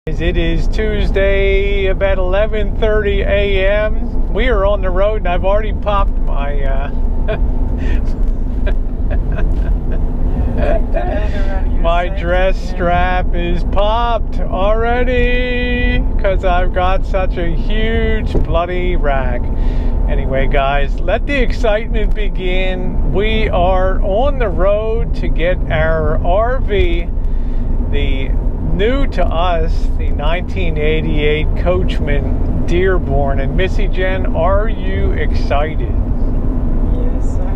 It is Tuesday, about 11:30 a.m. We are on the road, and I've already popped my my dress strap is popped already because I've got such a huge bloody rack. Anyway, guys, let the excitement begin. We are on the road to get our RV, the new to us, the 1988 Coachman Dearborn. And Missy Jen, are you excited? Yes, I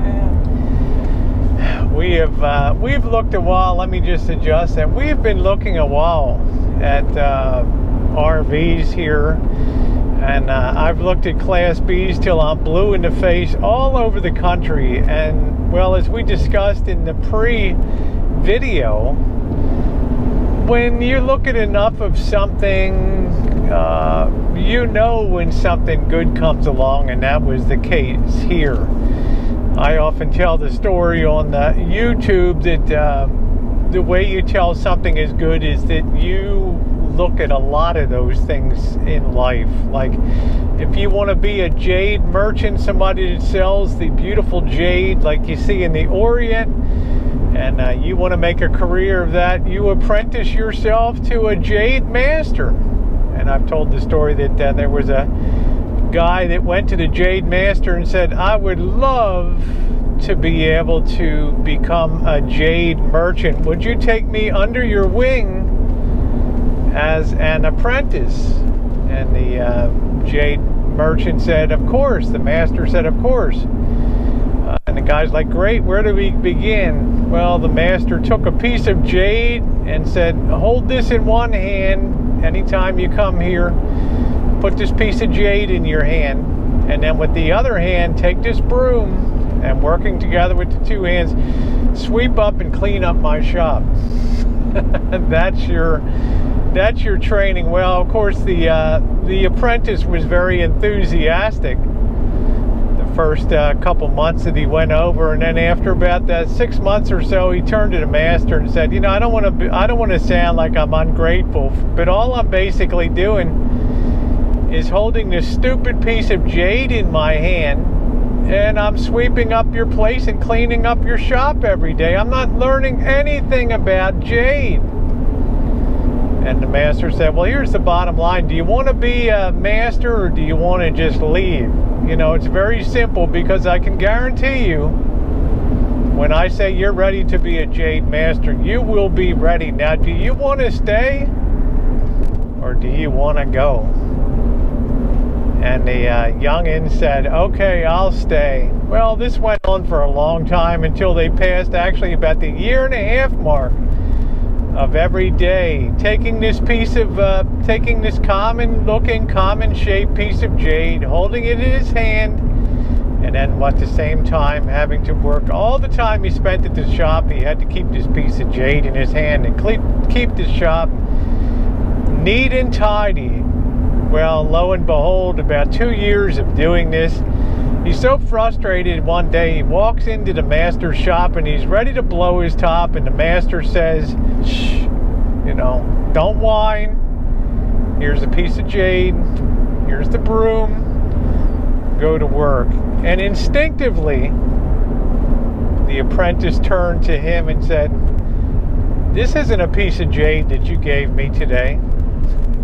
am. We've looked a while. Let me just adjust that. We've been looking a while at RVs here, and I've looked at Class Bs till I'm blue in the face all over the country. And well, as we discussed in the pre-video, when you look at enough of something, you know when something good comes along, and that was the case here. I often tell the story on the YouTube that the way you tell something is good is that you look at a lot of those things in life. Like, if you want to be a jade merchant, somebody that sells the beautiful jade like you see in the Orient, and you want to make a career of that, you apprentice yourself to a jade master. And I've told the story that there was a guy that went to the jade master and said, I would love to be able to become a jade merchant. Would you take me under your wing as an apprentice? And the jade merchant said, of course. The master said, of course. And the guy's like, great, where do we begin? Well, the master took a piece of jade and said, hold this in one hand. Anytime you come here, put this piece of jade in your hand. And then with the other hand, take this broom, and working together with the two hands, sweep up and clean up my shop. That's your training. Well, of course, the apprentice was very enthusiastic first couple months that he went over, and then after about 6 months or so, he turned to the master and said, you know, I don't want to sound like I'm ungrateful, but all I'm basically doing is holding this stupid piece of jade in my hand, and I'm sweeping up your place and cleaning up your shop every day. I'm not learning anything about jade. And the master said, well, here's the bottom line. Do you want to be a master, or do you want to just leave? You know, it's very simple, because I can guarantee you, when I say you're ready to be a jade master, you will be ready. Now, do you want to stay, or do you want to go? And the youngin said, okay, I'll stay. Well, this went on for a long time until they passed actually about the 1.5-year mark of every day taking this piece of taking this common looking, common shaped piece of jade, holding it in his hand, and then at the same time having to work all the time he spent at the shop. He had to keep this piece of jade in his hand and keep the shop neat and tidy. Well, lo and behold, about 2 years of doing this, he's so frustrated. One day he walks into the master's shop and he's ready to blow his top, and the master says, shh, you know, don't whine. Here's a piece of jade. Here's the broom. Go to work. And instinctively, the apprentice turned to him and said, this isn't a piece of jade that you gave me today.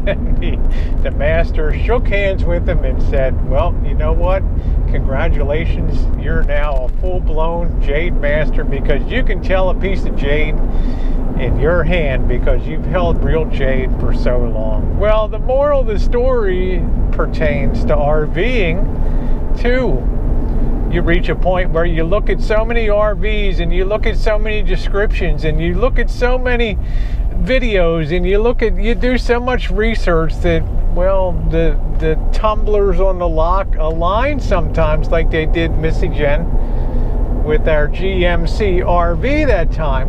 And the master shook hands with him and said, well, you know what? Congratulations, you're now a full-blown jade master, because you can tell a piece of jade in your hand because you've held real jade for so long. Well, the moral of the story pertains to RVing too. You reach a point where you look at so many RVs, and you look at so many descriptions, and you look at so many videos, and you do so much research that, well, the tumblers on the lock align sometimes, like they did, Missy Jen, with our GMC RV that time.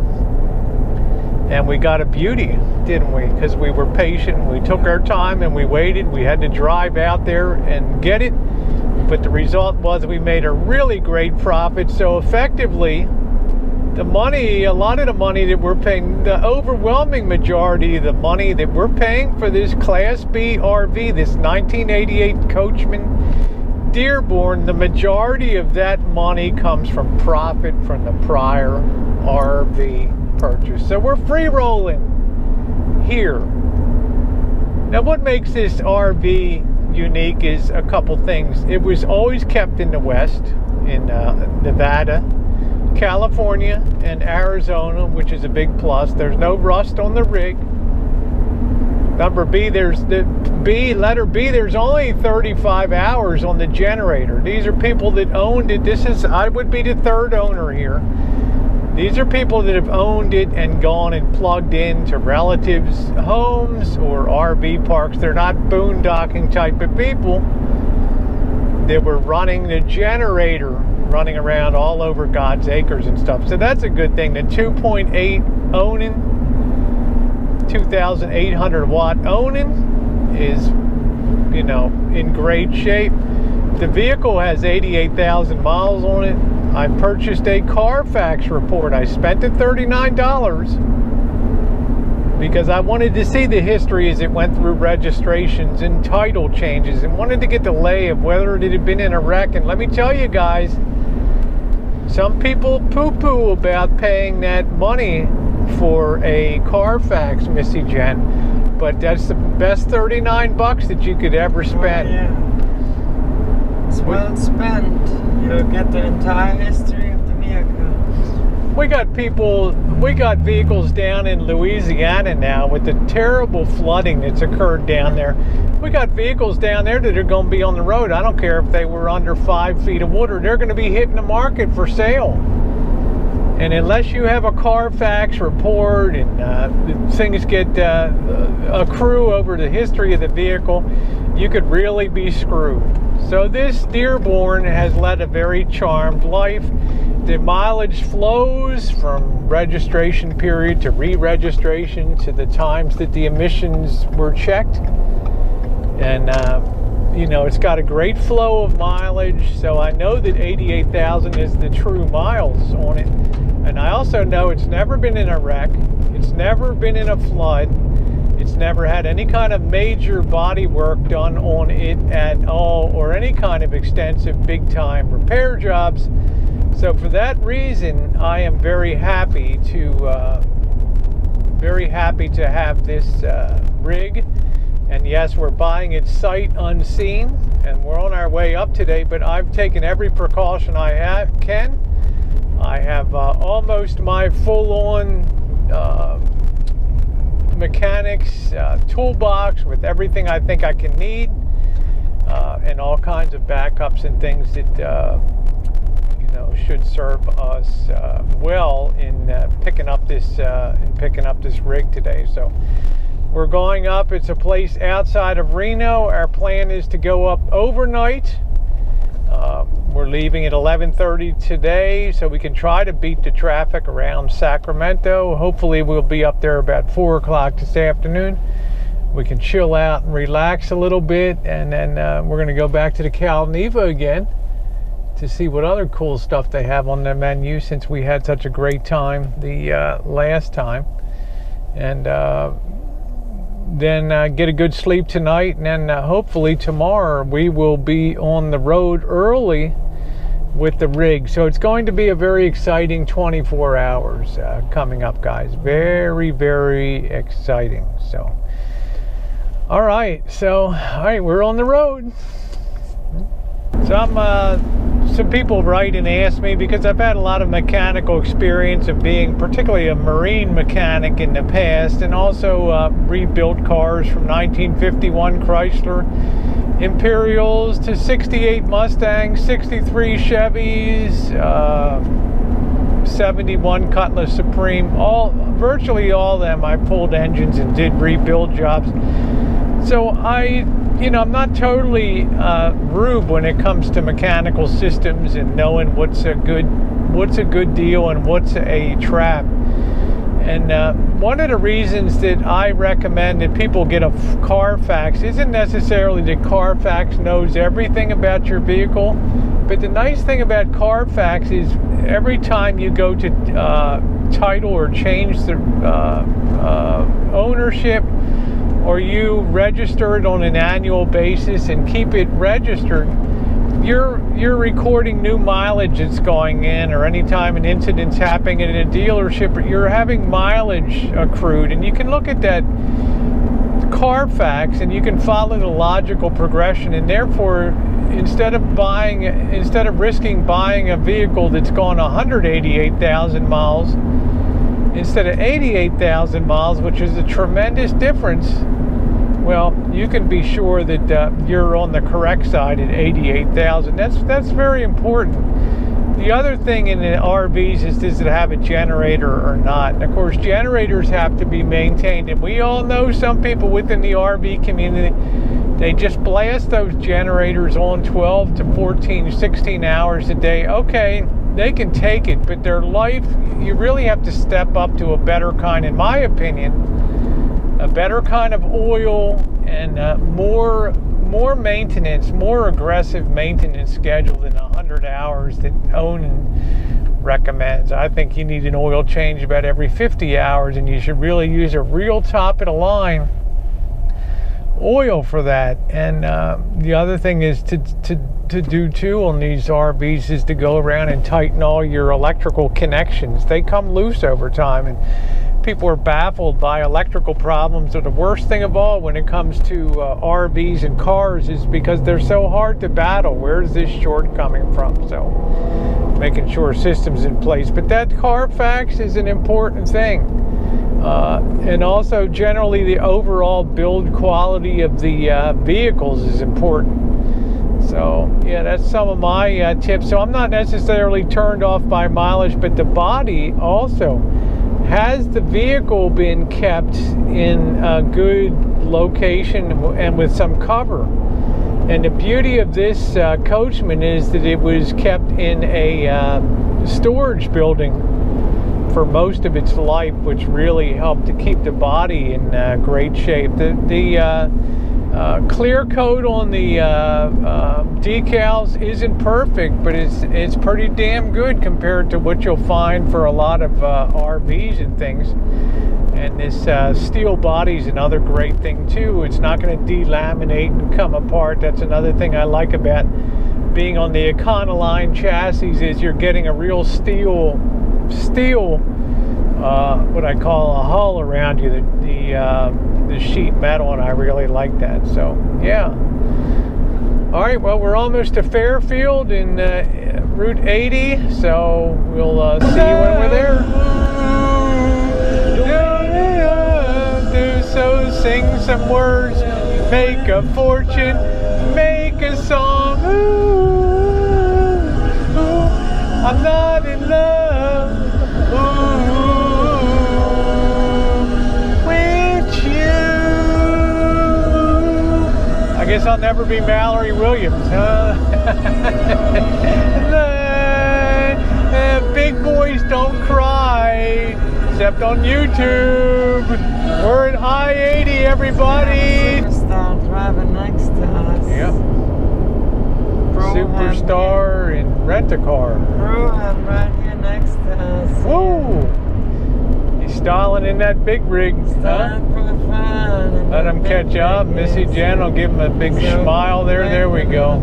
And we got a beauty, didn't we? Because we were patient, we took our time, and we waited. We had to drive out there and get it. But the result was we made a really great profit. So effectively, the money, a lot of the money that we're paying, the overwhelming majority of the money that we're paying for this Class B RV, this 1988 Coachman Dearborn, the majority of that money comes from profit from the prior RV purchase. So we're free rolling here. Now what makes this RV unique is a couple things. It was always kept in the West, in Nevada, California, and Arizona, which is a big plus. There's no rust on the rig. Number B, letter B, there's only 35 hours on the generator. These are people that owned it. I would be the third owner here. These are people that have owned it and gone and plugged into relatives' homes or RV parks. They're not boondocking type of people. They were running the generator, running around all over God's acres and stuff. So that's a good thing. The 2.8 owning, 2,800 watt owning is, you know, in great shape. The vehicle has 88,000 miles on it. I purchased a Carfax report. I spent the $39 because I wanted to see the history as it went through registrations and title changes, and wanted to get the lay of whether it had been in a wreck. And let me tell you guys, some people poo-poo about paying that money for a Carfax, Missy Jen, but that's the best 39 bucks that you could ever spend. Oh, yeah. It's well spent. You'll get the entire history of the vehicle. We got vehicles down in Louisiana now with the terrible flooding that's occurred down there. We got vehicles down there that are going to be on the road. I don't care if they were under 5 feet of water. They're going to be hitting the market for sale. And unless you have a Carfax report and things get accrue over the history of the vehicle, you could really be screwed. So this Dearborn has led a very charmed life. The mileage flows from registration period to re-registration to the times that the emissions were checked. And, you know, it's got a great flow of mileage. So I know that 88,000 is the true miles on it. And I also know it's never been in a wreck. It's never been in a flood. It's never had any kind of major body work done on it at all, or any kind of extensive big time repair jobs. So for that reason, I am very happy to have this rig. And yes, we're buying it sight unseen, and we're on our way up today, but I've taken every precaution I can. I have almost my full-on mechanics toolbox with everything I think I can need, and all kinds of backups and things that you know, should serve us well in picking up this rig today. So we're going up. It's a place outside of Reno. Our plan is to go up overnight. We're leaving at 11:30 today, so we can try to beat the traffic around Sacramento. Hopefully we'll be up there about 4 o'clock this afternoon. We can chill out and relax a little bit, and then we're going to go back to the Cal Neva again to see what other cool stuff they have on their menu, since we had such a great time the last time. And then get a good sleep tonight, and then hopefully tomorrow we will be on the road early with the rig. So it's going to be a very exciting 24 hours coming up, guys. Very, very exciting. So all right, we're on the road. Some people write and ask me, because I've had a lot of mechanical experience of being particularly a marine mechanic in the past, and also rebuilt cars from 1951 Chrysler Imperials to 68 Mustangs, 63 Chevys, 71 Cutlass Supreme. Virtually all of them I pulled engines and did rebuild jobs. So I'm not totally rube when it comes to mechanical systems and knowing what's a good deal and what's a trap. And one of the reasons that I recommend that people get a Carfax isn't necessarily that Carfax knows everything about your vehicle, but the nice thing about Carfax is every time you go to title or change the ownership, or you register it on an annual basis and keep it registered, you're recording new mileage that's going in, or anytime an incident's happening in a dealership, you're having mileage accrued, and you can look at that Carfax and you can follow the logical progression, and therefore instead of risking buying a vehicle that's gone 188,000 miles instead of 88,000 miles, which is a tremendous difference, well, you can be sure that you're on the correct side at 88,000. That's very important. The other thing in the RVs is, does it have a generator or not? And of course, generators have to be maintained. And we all know some people within the RV community, they just blast those generators on 12 to 14, 16 hours a day. Okay, they can take it, but their life, you really have to step up to a better kind, in my opinion, a better kind of oil and more maintenance, more aggressive maintenance schedule than 100 hours that Onan recommends. I think you need an oil change about every 50 hours, and you should really use a real top of the line oil for that. And the other thing is to do too on these RVs is to go around and tighten all your electrical connections. They come loose over time, and people are baffled by electrical problems. So the worst thing of all when it comes to RVs and cars is because they're so hard to battle. Where's this short coming from? So making sure systems in place. But that Carfax is an important thing. And also generally the overall build quality of the vehicles is important. So yeah, that's some of my tips. So I'm not necessarily turned off by mileage, but the body also. Has the vehicle been kept in a good location and with some cover? And the beauty of this Coachman is that it was kept in a storage building for most of its life, which really helped to keep the body in great shape. The clear coat on the decals isn't perfect, but it's pretty damn good compared to what you'll find for a lot of RVs and things. And this steel body is another great thing too. It's not going to delaminate and come apart. That's another thing I like about being on the Econoline chassis, is you're getting a real steel what I call a hull around you, the sheet metal, and I really like that. So yeah. All right, well, we're almost to Fairfield in Route 80, so we'll see you when we're there. So sing some words, make a fortune, make a song. I'm not in love with you. I guess I'll never be Mallory Williams, huh? Big boys don't cry, except on YouTube. We're at I-80, everybody. Superstar driving next to us. Yep. Superstar in Rent-A-Car. Broham right here next to us. Whoa! He's stalling in that big rig. Huh? Let him catch up. Missy Jen will give him a big smile there. There we go.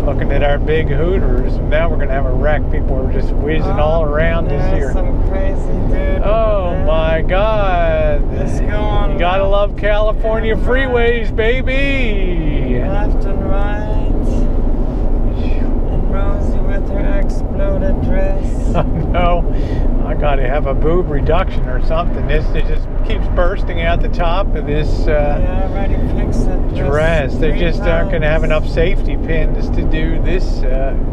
Looking at our big Hooters. Now we're going to have a wreck. People are just whizzing all around us here. Some crazy dude. Oh my God. Let's go on. You gotta love California freeways, baby. Left and right. And Rosie with her exploded dress. Oh no. I gotta have a boob reduction or something. It just keeps bursting out the top of this Yeah, I already fixed it. dress. They just aren't gonna have enough safety pins to do this,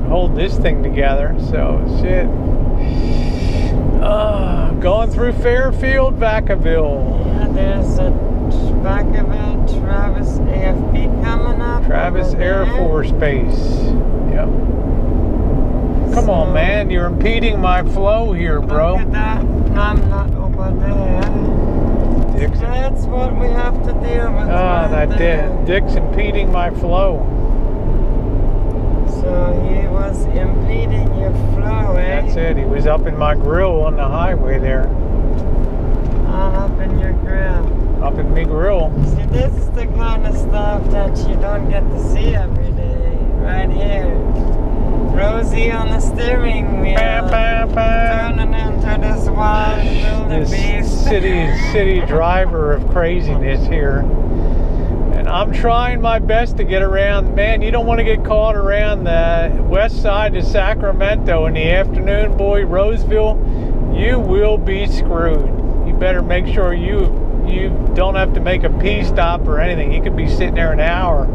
hold this thing together. So shit. Going through Fairfield, Vacaville. Yeah, there's a Vacaville Travis AFB coming up. Travis Air Force Base. Yep. Come man, you're impeding my flow here, bro. Look at that. No, I'm not over there. Dick's, That's what we have to deal with. Dick's impeding my flow. So he was impeding your flow, eh? That's it. He was up in my grill on the highway there. Up in your grill. Up in me grill. See, this is the kind of stuff that you don't get to see every day. Right here. Rosie on the steering wheel. Turning into this wild wildebeest. City driver of craziness here. And I'm trying my best to get around. Man, you don't want to get caught around the west side of Sacramento in the afternoon, boy. Roseville, you will be screwed. You better make sure you don't have to make a pee stop or anything. You could be sitting there an hour.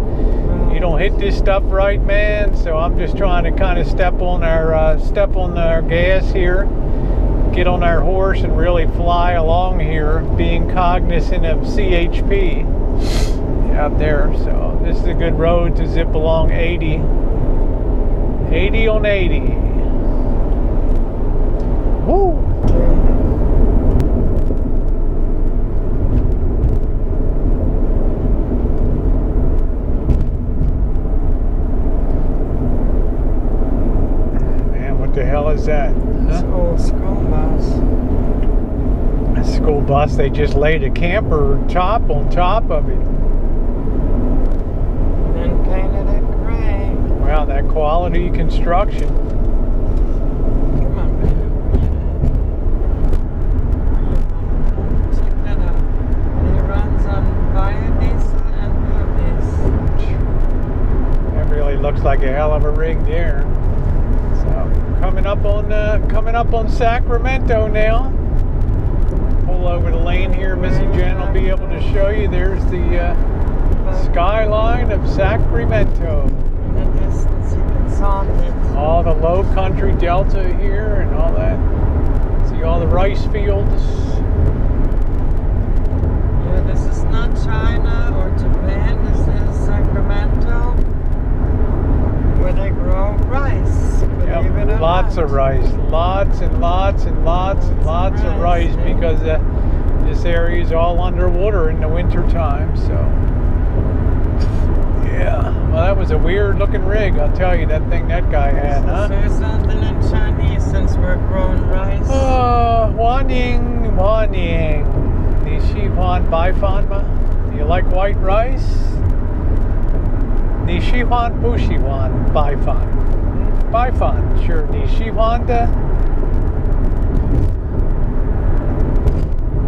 You don't hit this stuff right, man. So I'm just trying to kind of step on our gas here, get on our horse, and really fly along here, being cognizant of CHP out there. So this is a good road to zip along 80 on 80. Woo! Man, what the hell is that? It's an old school bus. A school bus. They just laid a camper top on top of it. And painted it gray. Wow, that quality construction. Come on, baby. Check that out. It runs on biodiesel and biodiesel. That really looks like a hell of a rig there. So coming up on Sacramento now. Pull over the lane here. Missy Jen will be able to show you. There's the skyline of Sacramento. In the distance, you can saw it. All the low country delta here and all that. See all the rice fields. Yeah, this is not China or Japan. This is Sacramento, where they grow rice. Believe it or Lots not. of rice. Lots and lots and lots and lots of rice because this area is all underwater in the winter time. So yeah, well, that was a weird looking rig, I'll tell you. That thing that guy had, huh? Say something in Chinese since we're growing rice. Wan Ying, Ni Shi Huan Bai Fan Ma? Do you like white rice? Ni Shi Huan Bu Shi Huan Bai Fan. Bai Fan, sure. Ni Shi Huan Da.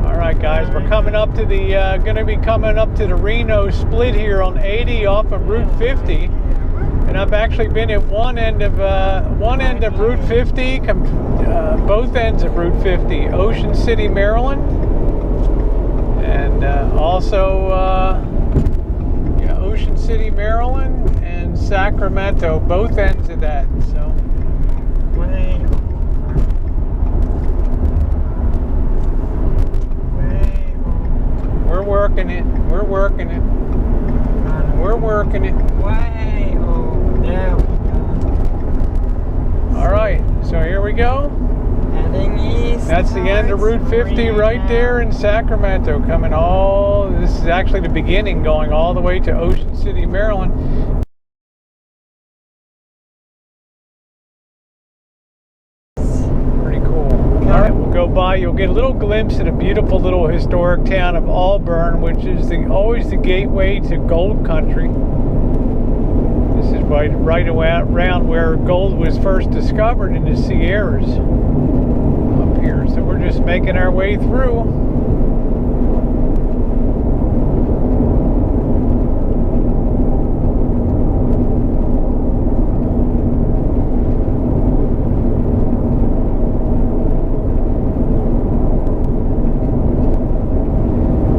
Alright guys, we're coming up to the gonna be coming up to the Reno split here on 80 off of Route 50. And I've actually been at one end of Route 50, both ends of Route 50, Ocean City, Maryland, and also Ocean City, Maryland, and Sacramento, both ends of that. So we're working it. We're working it. We're working it. Way over there we go. All right, so here we go. Heading east. That's the end of Route 50 right there in Sacramento. This is actually the beginning, going all the way to Ocean City, Maryland. Pretty cool. All right, we'll go by. You'll get a little glimpse of the beautiful little historic town of Auburn, which is always the gateway to gold country. This is right around where gold was first discovered in the Sierras up here. So we're just making our way through.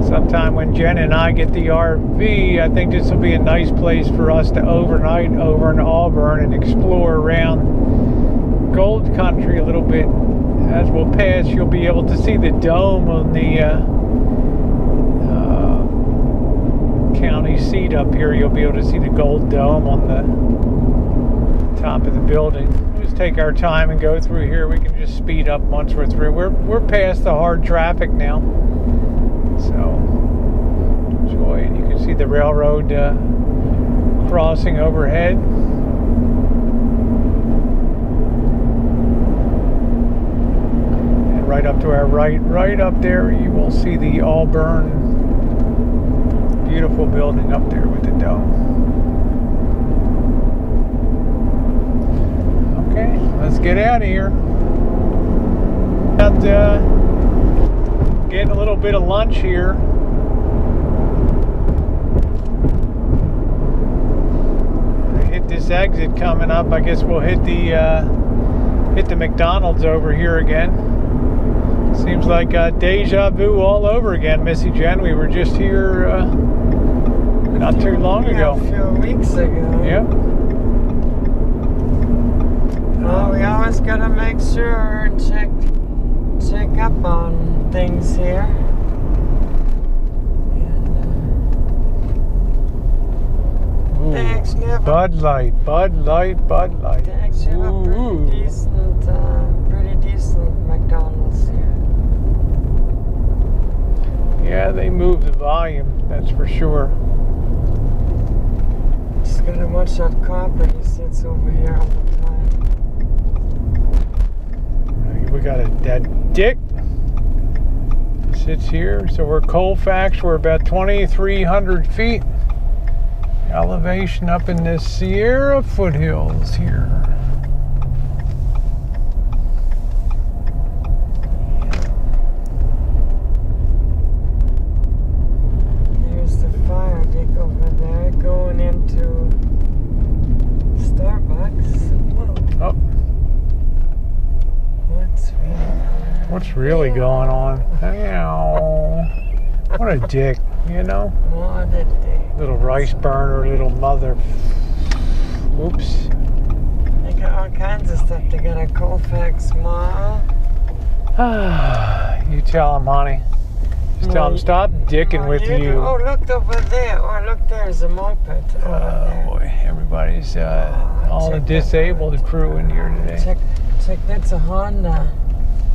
Sometime when Jen and I get the RV, I think this will be a nice place for us to overnight over in Auburn and explore around gold country a little bit. As we'll pass, you'll be able to see the dome on the county seat up here. You'll be able to see the gold dome on the top of the building. It was take our time and go through here. We can just speed up once we're through. We're past the hard traffic now, so enjoy it. You can see the railroad crossing overhead. And right up to our right up there, you will see the Auburn, beautiful building up there with the dome. Okay, let's get out of here. Getting a little bit of lunch here. Hit this exit coming up. I guess we'll hit the McDonald's over here again. Seems like deja vu all over again, Missy Jen. We were just here not too long ago. A few weeks ago. Yep. Well, we always gotta make sure and check up on things here. And, they actually have Bud Light. They actually have a pretty decent McDonald's here. Yeah, they move the volume, that's for sure. Just gotta watch that copper. He sits over here all the time. We got that Dick sits here. So we're Colfax. We're about 2,300 feet elevation up in the Sierra foothills here. There's the fire Dick over there going into Starbucks. Whoa. Oh. What's really going on? Ow. What a dick, you know? What a dick. Little rice burner, little mother. Oops. They got all kinds of stuff. They got a Colfax Mall. You tell him, honey. Just tell him, stop dicking with you. Oh, look over there. Oh, look, there's a moped over there. Boy, everybody's, all the disabled crew in here today. Check, that's a Honda.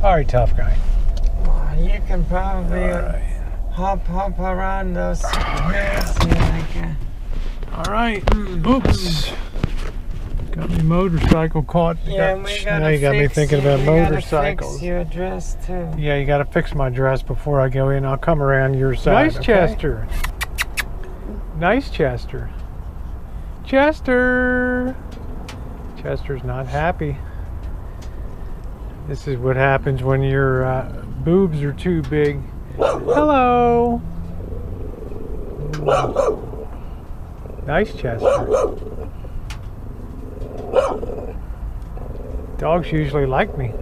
All right, tough guy. Well, you can probably hop around those hills here like all right. Oops. Got my motorcycle caught. Yeah, now you got me thinking about motorcycles. Fix your dress too. Yeah, you got to fix my dress before I go in. I'll come around your side. Nice, okay? Chester. Nice, Chester. Chester. Chester's not happy. This is what happens when your boobs are too big. Hello. Nice, Chester. Dogs usually like me.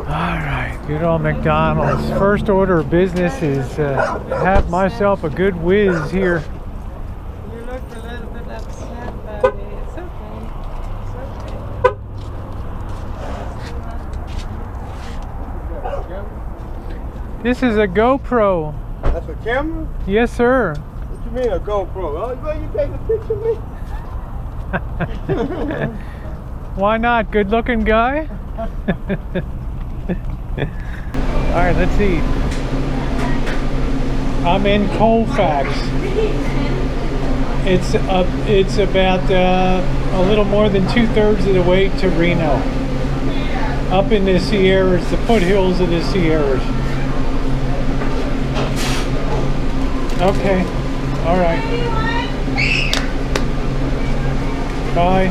Alright, good old McDonald's. First order of business is have myself a good whiz here. You look a little bit upset, buddy. It's okay. It's okay. This is a GoPro. That's a camera? Yes, sir. What you mean a GoPro? Oh, you take a picture of me? Why not? Good looking guy? Alright, let's eat. I'm in Colfax. It's about a little more than 2/3 of the way to Reno. Up in the Sierras, the foothills of the Sierras. Okay. Alright. Bye.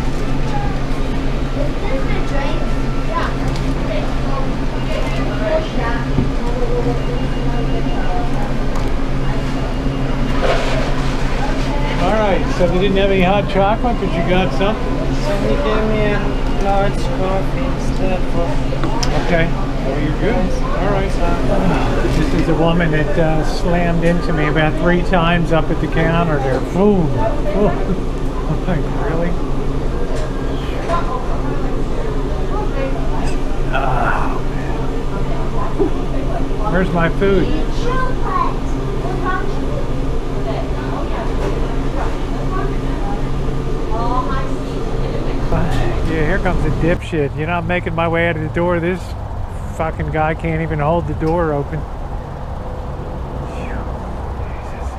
Alright, so they didn't have any hot chocolate, but you got something? So he gave me a large coffee instead for... Okay. Oh, you're good. Alright. This is the woman that slammed into me about 3 times up at the counter there. Boom. I'm like, really? Oh, man. Where's my food? comes a dipshit. You know, I'm making my way out of the door. This fucking guy can't even hold the door open. Jesus.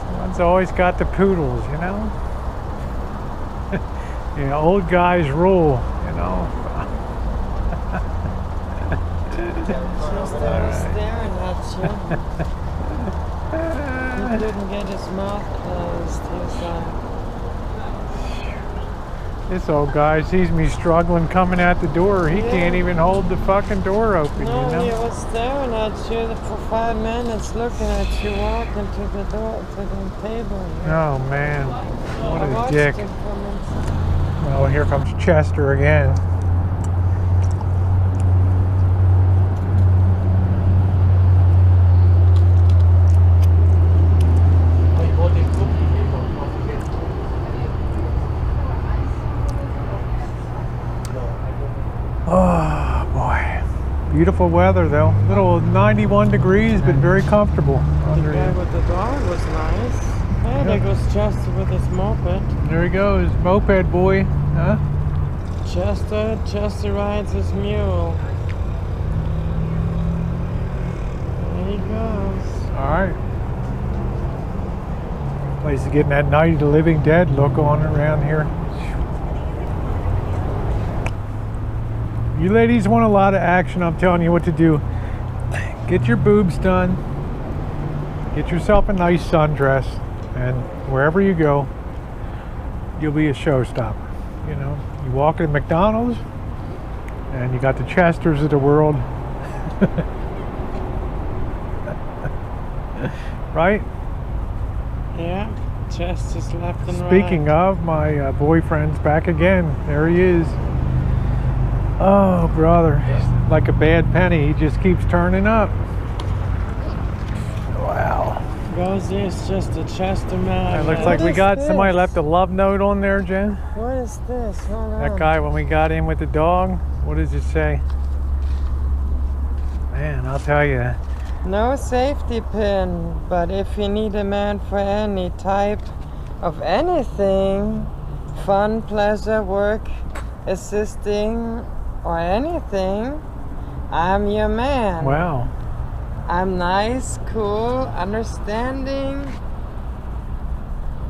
Someone's always got the poodles, you know? You know, old guys rule, you know? Just staring at you. He couldn't get his mouth closed. He's like, This old guy sees me struggling coming out the door. He Yeah. can't even hold the fucking door open, no, you know? he was staring at you for 5 minutes, looking at you walking to the door, to the table. Oh, man. What I a watched dick. him from inside. Well, here comes Chester again. Oh, boy. Beautiful weather, though. Little 91 degrees, but very comfortable. The Under guy here. with the dog was nice. Hey, there goes Chester with his moped. There he goes, moped boy. Huh? Chester rides his mule. There he goes. All right. Place is getting that Night of the Living Dead look on around here. You ladies want a lot of action. I'm telling you what to do. Get your boobs done. Get yourself a nice sundress. And wherever you go, you'll be a showstopper. You know, you walk in McDonald's and you got the Chesters of the world. Right? Yeah, Chester's left and right. Speaking of, my boyfriend's back again. There he is. Oh, brother. He's like a bad penny. He just keeps turning up. Wow. Rosie is just a Chester man. It looks What like we is got this? somebody left a love note on there, Jen. What is this? Hold on. That guy, when we got in with the dog, what does it say? Man, I'll tell you. No safety pin, but if you need a man for any type of anything, fun, pleasure, work, assisting, or anything, I'm your man. Wow. I'm nice, cool, understanding,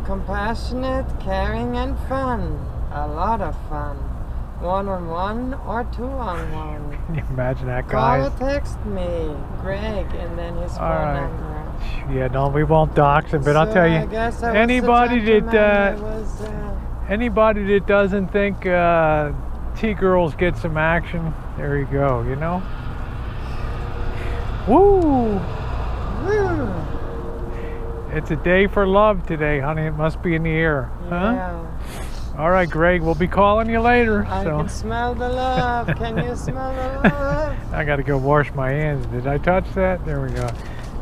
compassionate, caring, and fun. A lot of fun. 1-on-1 or 2-on-1. Can you imagine that Call guy? or text me, Greg, and then his phone right. number. Yeah, no, we won't dox him, but I'll So tell I you, guess I was anybody the that gentleman was, anybody that doesn't think T-girls get some action, there you go, you know? Woo! woo. It's a day for love today, honey. It must be in the air. Huh? Yeah. All right, Greg, we'll be calling you later. I So can smell the love. Can you smell the love? I got to go wash my hands. Did I touch that? There we go.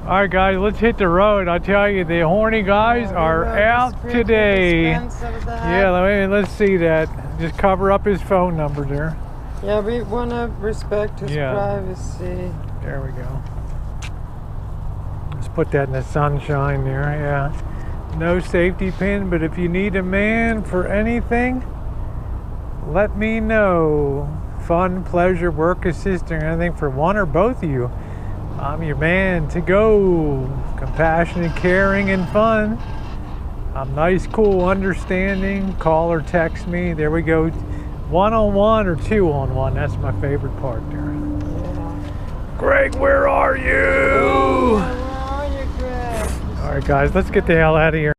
All right, guys, let's hit the road. I tell you, the horny guys are out today. Yeah, let's see that. Just cover up his phone number there. Yeah, we want to respect his Yeah. privacy. There we go. Let's put that in the sunshine there. Yeah. No safety pin, but if you need a man for anything, let me know. Fun, pleasure, work, assisting, anything for one or both of you. I'm your man to go. Compassionate, caring, and fun. I'm nice, cool, understanding. Call or text me. There we go. 1-on-1 or 2-on-1. That's my favorite part there. Yeah. Greg, where are you? Where are you, Greg? All right, guys, let's get the hell out of here.